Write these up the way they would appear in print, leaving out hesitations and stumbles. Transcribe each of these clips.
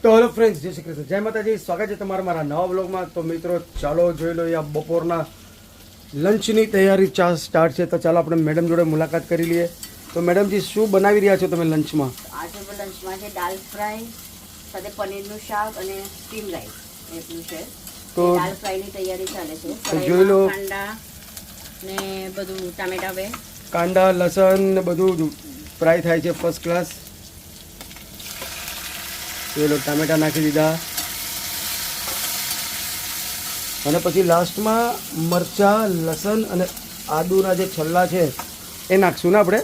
તો hello friends, જય શ્રી કૃષ્ણ, જય માતાજી. સ્વાગત છે તમારા મારા નવા બ્લોગમાં. તો મિત્રો ચાલો જોઈ લો આ બપોરના લંચની તૈયારી સ્ટાર્ટ છે. તો ચાલો આપણે મેડમ જોડે મુલાકાત કરી લઈએ. તો મેડમજી, શું બનાવી રહ્યા છો તમે લંચમાં? આજે લંચમાં છે દાલ ફ્રાય સાથે પનીરનું શાક અને સ્ટીમ રાઈસ એટલું છે. તો દાલ ફ્રાયની તૈયારી ચાલે છે. તો જોઈ લો, કાંદા ને બધું ટામેટા બે કાંદા લસણ ને બધું ફ્રાય થાય છે ફર્સ્ટ ક્લાસ. જોઈ લો, ટામેટા નાખી દીધા અને પછી લાસ્ટમાં મરચાં, લસણ અને આદુના જે છલ્લા છે એ નાખશું ને આપણે.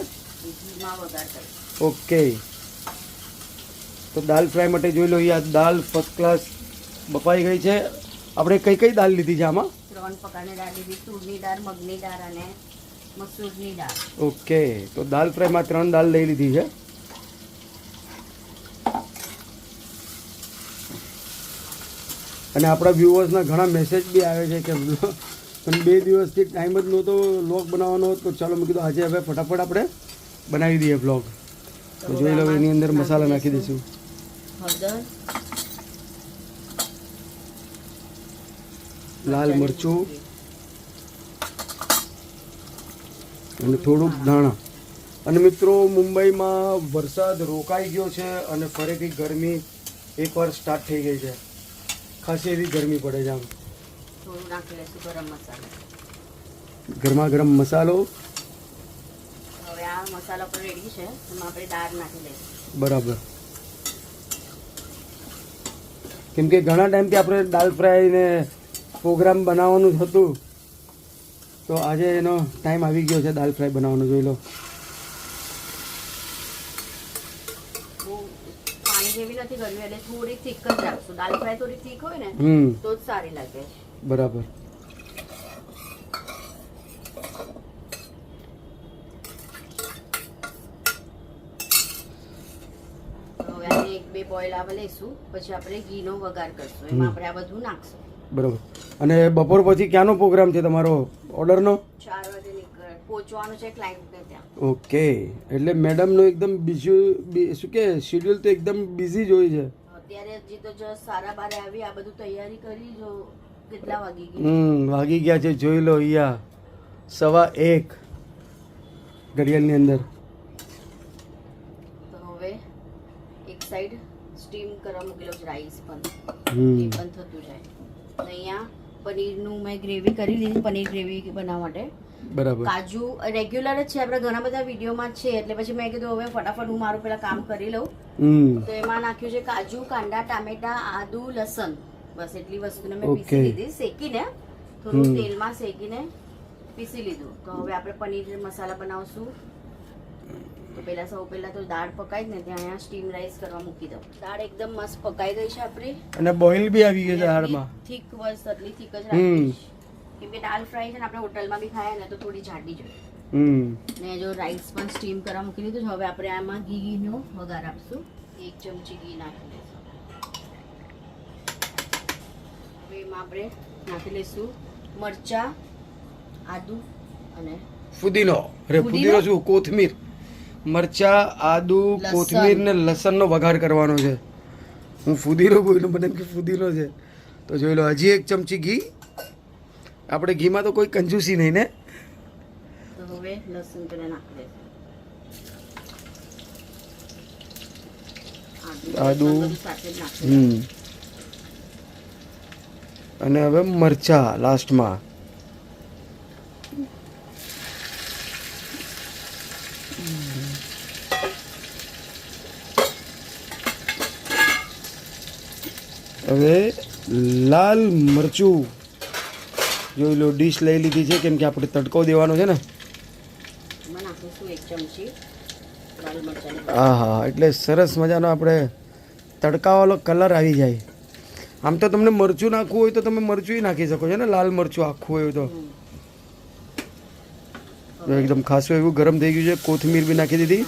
ઘીમાં વઘાર કરી. ઓકે, તો દાલ ફ્રાય માટે જોઈ લો, આ દાલ ફર્સ્ટ ક્લાસ બફાઈ ગઈ છે. આપણે કઈ કઈ દાલ લીધી છે આમાં? 3 પ્રકારની દાળ લીધી, તુરની દાળ, મગની દાળ અને મસૂરની દાળ. ઓકે, તો દાલ ફ્રાયમાં 3 દાલ લઈ લીધી છે. અને આપણા વ્યુઅર્સના ઘણા મેસેજ બી આવે છે કે પણ 2 દિવસથી ટાઈમ જ નહોતો વ્લોગ બનાવવાનો. તો ચાલો મેં કીધું આજે હવે ફટાફટ આપણે બનાવી દઈએ વ્લોગ. તો જોઈ લો, એની અંદર મસાલા નાખી દઈશું. હળદર, લાલ મરચું અને થોડુંક ધાણા. અને મિત્રો, મુંબઈમાં વરસાદ રોકાઈ ગયો છે અને ફરીથી ગરમી એકવાર સ્ટાર્ટ થઈ ગઈ છે. ખાસી એવી ગરમી પડે છે. આમ થોડું નાખી લઈશું ગરમ મસાલો. ગરમા ગરમ મસાલો. હવે આ મસાલા પણ રેડી છે. એમાં આપણે દાળ નાખી લઈશું. બરાબર. કેમ કે ઘણા ટાઈમથી આપણે દાલ ફ્રાય ને પ્રોગ્રામ બનાવવાનું હતું, તો આજે એનો ટાઈમ આવી ગયો છે દાલ ફ્રાય બનાવવાનો. જોઈ લો, પાણી જેવી નથી કરવી, એટલે થોડી થીક જ રાખશું. દાલ ફ્રાય થોડી થીક હોય ને તો જ સારી લાગે. બરાબર. હવે આને 1-2 બોઇલ આવે લઈશું, પછી આપણે ઘીનો વઘાર કરશું. એમાં આપણે આ બધું નાખશું. બરાબર. અને બપોર પછી ક્યાંનો પ્રોગ્રામ છે તમારો? ઓર્ડરનો? 4 વાગે પહોંચવાનું છે ક્લાયન્ટને ત્યાં. ઓકે, એટલે મેડમનો એકદમ બીજું શું કે શેડ્યુલ તો એકદમ બિઝી જ હોય છે. અત્યારે હજી તો જસ્ટ 12:30 આવી, આ બધું તૈયારી કરી. જો કેટલા વાગી ગયા? વાગી ગયા છે. જોઈ લો, અહીંયા 1:15 ઘડિયાળની અંદર. તો હવે એક સાઈડ સ્ટીમ કરવા મૂકી લઉં છું રાઈસ પણ. એ પણ થતું જાય. અહીંયા પનીરનું મેં ગ્રેવી કરી લીધી, પનીર ગ્રેવી બનાવવા માટે. બરાબર. કાજુ રેગ્યુલર જ છે, આપણે ઘણા બધા વિડીયોમાં છે, એટલે પછી મેં કીધું હવે ફટાફટ હું મારું પેલા કામ કરી લઉં. તો એમાં નાખ્યું છે કાજુ, કાંદા, ટામેટા, આદુ, લસણ. બસ એટલી વસ્તુને મેં પીસી લીધી, શેકીને થોડું તેલમાં શેકીને પીસી લીધું. તો હવે આપણે પનીર મસાલા બનાવશું. તો સૌ પહેલા તો દાળ પકાઈ જ ને ત્યાં અહીંયા સ્ટીમ રાઈસ કરવા મૂકી દઉં. દાળ એકદમ મસ્ત પકાઈ ગઈ છે આપણી, અને બોઇલ બી આવી ગયો છે દાળમાં. થીક બસ આટલી થીક જ રાખીશ. કેમ કે દાળ ફ્રાય છે ને આપણે હોટલમાં બી ખાય ને તો થોડી જાડી જોઈએ. ને જો રાઈસ પણ સ્ટીમ કરવા મૂકી દીધું છે. હવે આપણે આમાં ઘીનો વઘાર આપશું. 1 ચમચી ઘી નાખી દઈશું. હવે એમાં આપણે નાખી લઈશું મરચા, આદુ અને ફુદીનો. અરે ફુદીનો શું, કોથમીર. મરચા, આદુ, કોથમીર ને લસણનો વઘાર કરવાનો છે. હું ફુદીનો બોલ્યો, મને એમ કે ફુદીનો છે. તો જોઈ લો, હજી 1 ચમચી ઘી. આપણે ઘીમાં તો કોઈ કંજૂસી નહીં ને. તો હવે લસણ પેલા નાખી દઈશું. આદુ સાથે જ નાખી. અને હવે મરચા લાસ્ટમાં. હવે લાલ મરચું. જોઈ લો, ડીશ લઈ લીધી છે કેમ કે આપણે તડકો દેવાનો છે ને. એમાં નાખીશું 1 ચમચી લાલ મરચાં. હા, એટલે સરસ મજાનો આપણે તડકાવાળો કલર આવી જાય. આમ તો તમને મરચું નાખવું હોય તો તમે મરચું નાખી શકો છો ને, લાલ મરચું આખું હોય તો. એકદમ ખાસું એવું ગરમ થઈ ગયું છે. કોથમીર બી નાખી દીધી.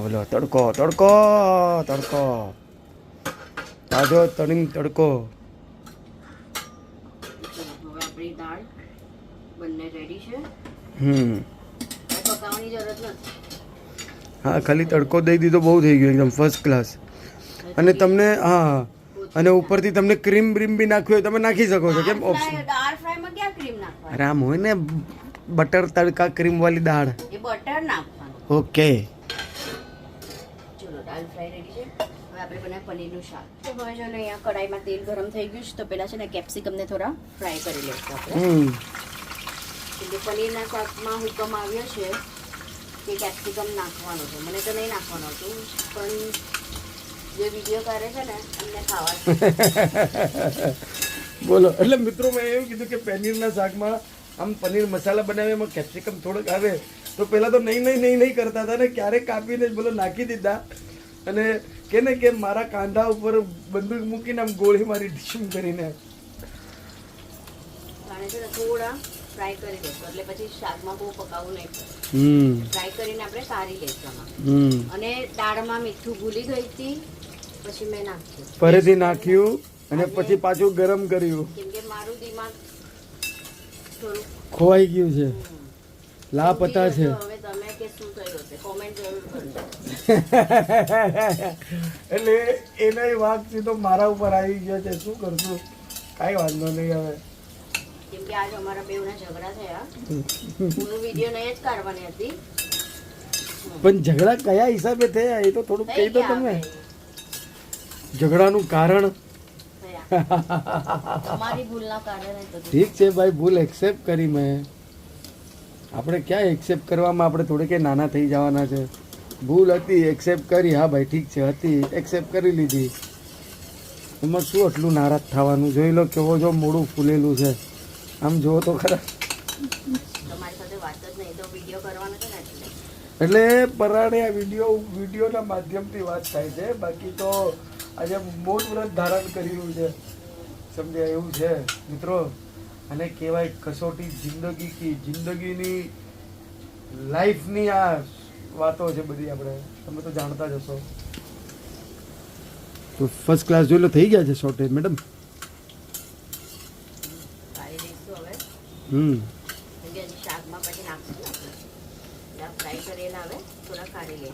બોલો, તડકો તડકો તડકો, તાજો તળીને તડકો. હવે આપણી દાળ બંને રેડી છે. હમ પકાવવાની જરૂરત નથી. હા ખાલી તડકો દઈ દીધો બહુ થઈ ગયું એકદમ ફર્સ્ટ ક્લાસ. અને તમને હા અને ઉપરથી તમને ક્રીમ બ્રીમ બી નાખ્યું હોય તમે નાખી શકો છો. કેમ ઓપ્શન? દાળ ફ્રાયમાં ક્યાં ક્રીમ નાખવાની? આરામ હોય ને બટર તડકા ક્રીમ વાળી દાળ. એ બટર નાખવાનું. ઓકે ચલો દાળ ફ્રાય રેડી છે. હવે આપણે બનાવીએ પનીરનું શાક. તો હવે જો અહીંયા કઢાઈમાં તેલ ગરમ થઈ ગયું છે તો પેલા છે ને કેપ્સિકમને થોડા ફ્રાય કરી લઈશું આપણે. એટલે પનીરના શાકમાં હુકમ આવ્યો છે કે કેપ્સિકમ નાખવાનું છે. મને તો નહીં નાખવાનું હતું પણ જે વિડીયો કરે છે ને એમને ખાવા બોલો. એટલે મિત્રો મેં એવું કીધું કે પનીરના શાકમાં આમ પનીર મસાલા બનાવે એમાં કેપ્સિકમ થોડોક આવે તો પહેલાં તો નહીં કરતા હતા ને ક્યારેક કાપીને જ બોલો નાખી દીધા અને કે ને કે મારા કાંધા ઉપર બંદૂક મૂકીને આમ ગોળી મારી ડીશમ કરીને થોડા ફ્રાય કરી દઈશું એટલે પછી શાકમાં બહુ પકાવવું નહીં પડે. ફ્રાય કરીને આપણે કાઢી લઈશું આમાં. અને દાળમાં મીઠું ભૂલી ગઈ હતી પછી મેં નાખ્યું ફરીથી નાખ્યું અને પછી પાછું ગરમ કર્યું કેમ કે મારું દિમાગ થોડું ખોવાઈ ગયું છે, લાપતા છે. હવે તમે કે શું થયું છે કોમેન્ટ જરૂર કરજો. એટલે એનો વાંક સીધો મારા ઉપર આવી ગયો છે. શું કરશું? કાંઈ વાંધો નહીં હવે. કેમ કે આજ અમારા બેવના ઝઘડા થયા. હું વિડીયો નહીં જ કાઢવાની હતી પણ ઝઘડા કયા હિસાબે થયા એ તો થોડુંક કહી દો તમે. ઝઘડાનું કારણ તમારી ભૂલના કારણે તો ઠીક છે ભાઈ, ભૂલ એક્સેપ્ટ કરી મેં. આપણે ક્યાં એક્સેપ્ટ કરવામાં આપણે થોડી કંઈ નાના થઈ જવાના છે. ભૂલ હતી એક્સેપ્ટ કરી, હા ભાઈ ઠીક છે હતી એક્સેપ્ટ કરી લીધી. એમાં શું આટલું નારાજ થવાનું? જોઈ લો કેવો જો મોડું ફૂલેલું છે. આમ જુઓ તો ખરા. તમારી સાથે વાત જ નહીં તો વિડીયો કરવાનો છે ને એટલે પરાણે આ વિડીયોના માધ્યમથી વાત થાય છે. બાકી તો આજે મૌન વ્રત ધારણ કર્યું છે, સમજ્યા? એવું છે મિત્રો. અને કહેવાય કસોટી જિંદગીની લાઈફની આ વાતો છે બધી. આપણે તમે તો જાણતા જ હશો. તો ફર્સ્ટ ક્લાસ જોઈ લો થઈ ગયા છે શોર્ટેજ મેડમ. શાકમાં પછી નાખશું ને આપણે ફ્રાય કરેલા હવે થોડા કાઢી લઈએ.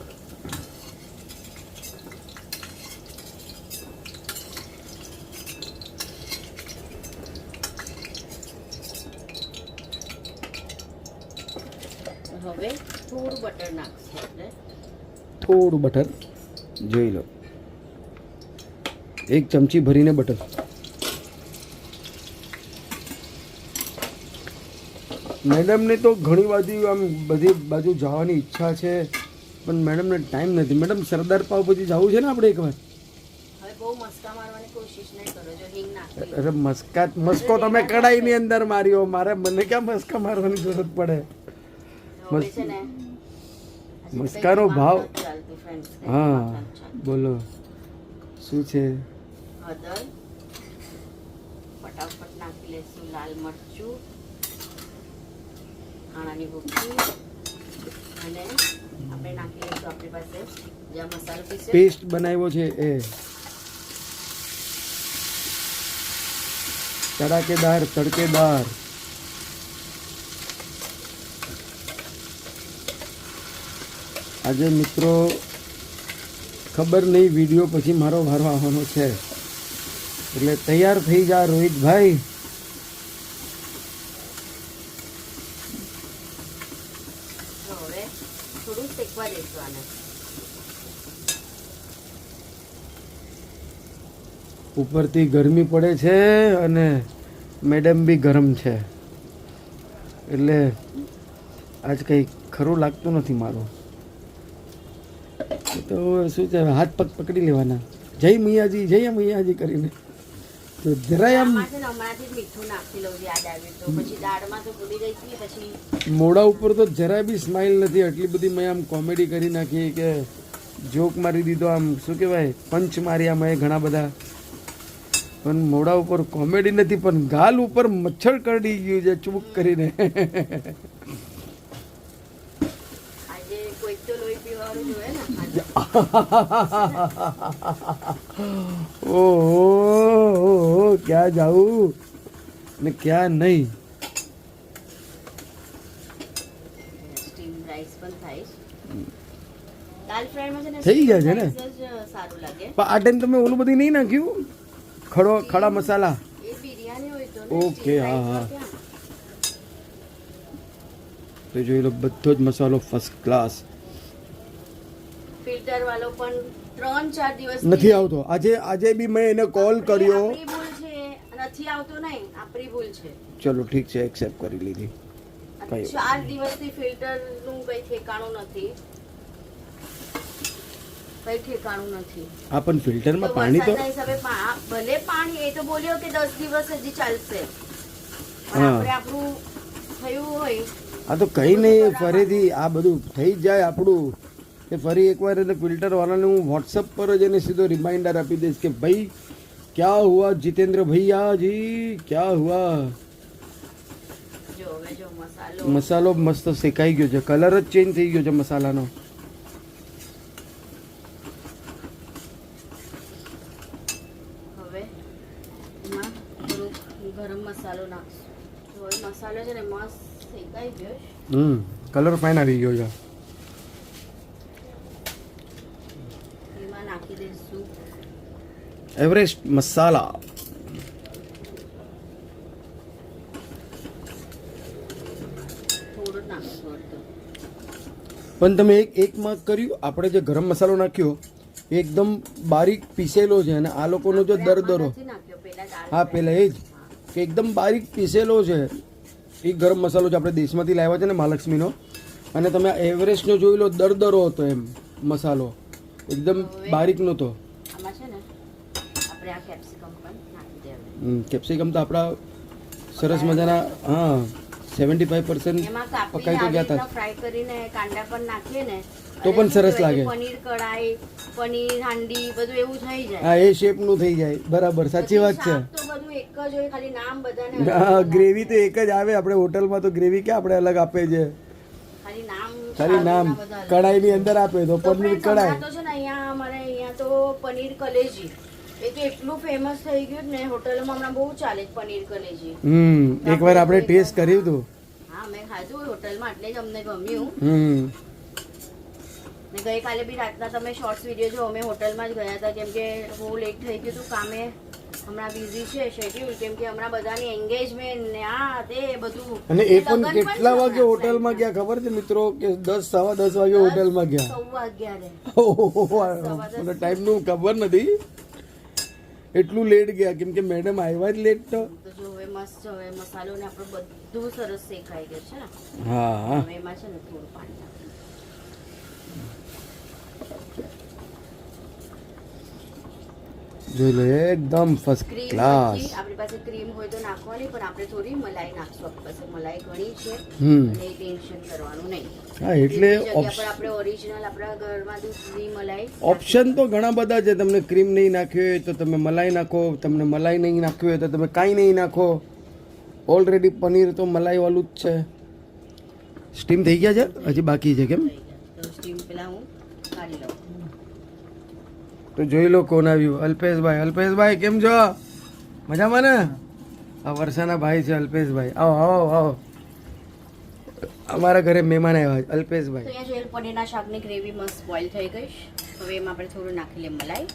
હવે થોડું બટર નાખશું આપણે. થોડું બટર જોઈ લો, 1 ચમચી ભરીને બટર. મેડમને તો ઘણી બાજુ આમ બધી બાજુ જવાની ઈચ્છા છે પણ મેડમને ટાઈમ નથી. મેડમ સરદાર પાવ પછી જવું છે ને આપણે એકવાર. હવે બહુ મસ્કા મારવાની કોશિશ નહીં કરો. જો હિંગ નાખી અરે મસ્કો તમે કઢાઈની અંદર માર્યો. મને ક્યાં મસ્કા મારવાની જરૂરત પડે? મસ્કાનો ભાવ. હા બોલો શું છે? હળદર ફટાફટ નાખી લેશું. લાલ મરચું, ધાણાની ભૂકી અને આપણે નાખી લઈશું આપણી પાસે જે મસાલો પીસે પેસ્ટ બનાવ્યો છે એ. તડકેદાર આજે મિત્રો ખબર નહીં વિડીયો પછી મારો વારો આવવાનો છે એટલે તૈયાર થઈ જા રોહિતભાઈ. હવે થોડું શેકવા દઈશું આને. ઉપરથી ગરમી પડે છે અને મેડમ બી ગરમ છે એટલે આજ કંઈ ખરું લાગતું નથી મારું. તો શું છે, હાથ પગ પકડી લેવાના, જય મૈયાજી કરીને. તો જરાય આમ મોઢા ઉપર તો જરાય બી સ્માઇલ નથી. આટલી બધી મેં આમ કોમેડી કરી નાખી કે જોક મારી દીધો, આમ શું કહેવાય પંચ માર્યા મેં ઘણા બધા, પણ મોઢા ઉપર કોમેડી નથી. પણ ગાલ ઉપર મચ્છર કરડી ગયું છે ચૂક કરીને. ઓહો ક્યાં જાવું ને ક્યાં નહીં. સ્ટીમ રાઈસ પણ થાય. દાલ ફ્રાયમાં છે ને થઈ ગયા છે ને? spice જ સારું લાગે. પણ આ ટાઈમ તમે ઓલું બધું નહીં નાખ્યું ખડા મસાલા? એ બિરયાની હોય તો ને, ઓકે, stir હા, fry હા. ક્યાં? તો જોઈ લો બધો જ મસાલો ફર્સ્ટ ક્લાસ. ફિલ્ટર વાળો પણ 3-4 દિવસ નથી આવતો. આજે બી મેં એને કોલ કર્યો. આપણી ભૂલ છે, નથી આવતો નહીં, આપણી ભૂલ છે. ચલો ઠીક છે, એક્સેપ્ટ કરી લીધી. કઈ 4 દિવસથી ફિલ્ટર નું કઈ ઠેકાણું નથી. કઈ ઠેકાણું નથી. આ પણ ફિલ્ટરમાં તો પાણી તો વરસાદના હિસાબે ભલે પાણી, એ તો બોલ્યો કે 10 દિવસ હજી ચાલશે, પણ હા. આપણે આપણું થયું હોય આ તો કઈ નહીં, ફરીથી આ બધું થઈ જ જાય આપણું કે ફરી એકવાર એને ફિલ્ટર વાળાને હું વોટ્સઅપ પર જ એને સીધો રિમાઇન્ડર આપી દઈશ કે ભાઈ ક્યા હુઆ જીતેન્દ્ર ભૈયા જી, ક્યા હુઆ. જો હવે જો મસાલો મસાલો મસ્ત શેકાઈ ગયો છે, કલર જ ચેન્જ થઈ ગયો છે મસાલાનો. હવે એમાં થોડુંક ગરમ મસાલો નાખશું. તો હવે મસાલો છે ને મસ્ત શેકાઈ ગયો છે. કલર ફાઇન આવી ગયો છે. એમાં નાખી દઈશું એવરેસ્ટ મસાલા. થોડું નાખશું અડધું. પણ તમે એક માર્ક કર્યું, આપણે જે ગરમ મસાલો નાખ્યો એ એકદમ બારીક પીસેલો છે અને આ લોકોનો જો દરદરો, નથી નાખ્યો પેલા દાળ હા પેલા એ જ કે એકદમ બારીક પીસેલો છે એ ગરમ મસાલો જે આપણે દેશમાંથી લાવ્યા છે ને મહાલક્ષ્મીનો. અને તમે આ એવરેસ્ટનો જોઈ લો, દરદરો હતો એમ મસાલો, એકદમ બારીક નહોતો. આમાં છે ને આપણે આ કેપ્સિકમ પણ નાખી દેવાનું. કેપ્સિકમ તો આપણા સરસ મજાના, હા 75% એમાં પકાઈ તો કાપીને ગયા હતા. ફ્રાય કરીને કાંદા પણ નાખીએ ને તો અને પણ શું સરસ કહેવાય કે લાગે. પનીર કઢાઈ, પનીર હાંડી બધું એવું થઈ જાય. હા એ શેપનું થઈ જાય, બરાબર, સાચી વાત છે. શાક તો બધું એક જ હોય, ખાલી નામ બધાને અલગ હા અલગ ગ્રેવી તો એક જ આવે. આપણે હોટલમાં તો ગ્રેવી ક્યાં આપણે અલગ આપે છે, ખાલી નામ ખાલી નામ. શાકના બધા અલગ. કઢાઈની અંદર આપે તો તો પનીર friends, હમણાં કઢાઈ. તો છે ને અહીંયા અમારે અહીંયા તો પનીર કલેજી એ તો એટલું ફેમસ થઈ ગયું ને, હોટલમાં હમણાં બહુ ચાલે છે પનીર કલેજી. એકવાર આપણે ટેસ્ટ કર્યું હતું. હા મેં ખાધું હોટલમાં, એટલે જ અમને ગમ્યું. ને ગઈકાલે બી રાતના તમે શોર્ટ્સ વિડીયો જો, અમે હોટલમાં જ ગયા હતા કેમ કે બહુ લેટ થઈ ગયું હતું કામે. હમણાં બિઝી છે શેડ્યુલ, કેમ કે હમણાં બધાની એન્ગેજમેન્ટ ને આ તે બધું. અને એ પણ લગન કેટલા છે વાગે હમણાં હોટલમાં ગયા ખબર છે મિત્રો? કે 10-10:15 વાગે હોટલમાં ગયા. 11:15. મને ટાઈમનું ખબર નથી, એટલું લેટ ગયા કેમ કે મેડમ આવ્યા જ લેટ તો. તો જો હવે મસ્ત, હવે મસાલો ને આપણું બધું સરસ શેકાઈ ગયું છે ને. હા હવે એમાં છે ને થોડું પાણી નાખીશું. જોઈ લો એકદમ ફર્સ્ટ ક્રીમ ક્લાસ. હતી, આપણી પાસે ક્રીમ હોય તો નાખવાની, પણ આપણે થોડી મલાઈ નાખશું. આપણી પાસે મલાઈ ઘણી છે હમ અને ટેન્શન કરવાનું નહીં. હા એટલે બીજી જગ્યા પર આપણે ઓરિજિનલ આપણા ઘરમાં દૂધની મલાઈ ઓપ્શન તો ઘણા બધા છે. તમને ક્રીમ નહીં નાખ્યું હોય તો તમે મલાઈ નાખો, તમને મલાઈ નહીં નાખ્યું હોય તો તમે કાંઈ નહીં નાખો. ઓલરેડી પનીર તો મલાઈ વાળું જ છે. સ્ટીમ થઈ ગયા છે, હજી બાકી છે કેમ? થઈ ગયા. તો સ્ટીમ પેલા હું કાઢી લઉં. તો જોઈ લો કોણ આવ્યું. અલ્પેશભાઈ. અલ્પેશભાઈ કેમ છો? મજામાં ને? આ વર્ષાના ભાઈ છે અલ્પેશભાઈ. આવો આવો આવો, અમારા ઘરે મહેમાન આવ્યા છે તો અલ્પેશભાઈ. અહીંયા જોયેલ પનીરના શાકની ગ્રેવી મસ્ત બોઇલ થઈ ગઈ છે. હવે એમાં આપણે થોડું નાખી લઈએ મલાઈ.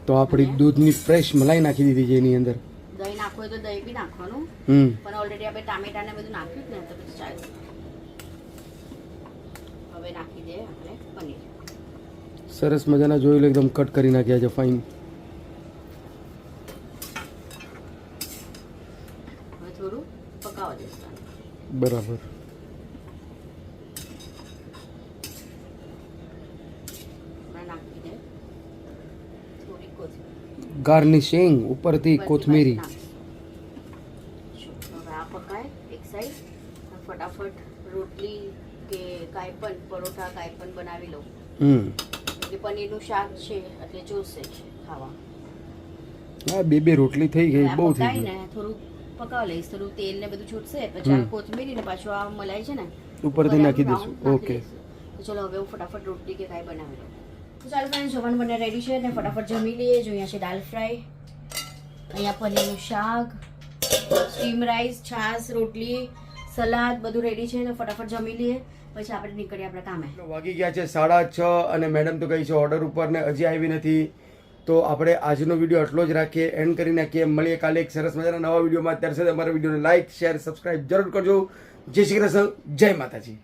તો આપણી દૂધની ફ્રેશ મલાઈ નાખી દીધી છે એની અંદર. દહીં નાખવું હોય તો દહીં બી નાખવાનું, પણ ઓલરેડી આપણે ટામેટા ને બધું નાખ્યું જ ને, તો પછી ચાલશે. હવે નાખી દઈએ આપણે પનીર. સરસ મજાના જોઈ લો, એકદમ કટ કરી નાખ્યા છે ફાઇન. હવે થોડું પકાવવા દઈશું. બરાબર. હમણાં નાખી દે થોડી કોથમીર. ગાર્નિશિંગ ઉપરથી કોથમીરી. હવે આ પકાય એક સાઈડ. ફટાફટ રોટલી કે કાંઈ પણ પરોઠા કાંઈ પણ બનાવી લઉં. એટલે પનીરનું શાક છે એટલે જોશે ખાવા. હા બે રોટલી થઈ ગઈ, બહુ થઈ ગઈ. ને થોડું પકાવી લઈશ, થોડું તેલ ને બધું છૂટશે પછી આ કોથમીરી ને પાછું આ મલાઈ છે ને ઉપરથી નાખી brown દઈશું. નાખી ઓકે. દઈશું. તો ચલો હવે હું ફટાફટ રોટલી કે કાંઈ બનાવી લઉં. તો ચાલો ફ્રેન્ડ, જમવાનું બને રેડી છે ને ફટાફટ જમી લઈએ. જો અહીંયા છે દાલ ફ્રાય, અહીંયા પનીરનું શાક, સ્ટીમ રાઈસ, છાશ, રોટલી, સલાડ બધું રેડી છે. તો ફટાફટ જમી લઈએ પછી આપણે નીકળીએ આપણા કામે. વાગી ગયા છે 6:30 અને મેડમ તો કહી છે ઓર્ડર ઉપર ને હજી આવી નથી. તો આપણે આજનો વિડીયો આટલો જ રાખીએ, એન્ડ કરી નાખીએ. મળીએ કાલે એક સરસ મજાના નવા વિડીયોમાં. ત્યાર સુધી અમારા વિડીયોને લાઈક, શેર, સબસ્ક્રાઇબ જરૂર કરજો. જય શ્રી કૃષ્ણ, જય માતાજી.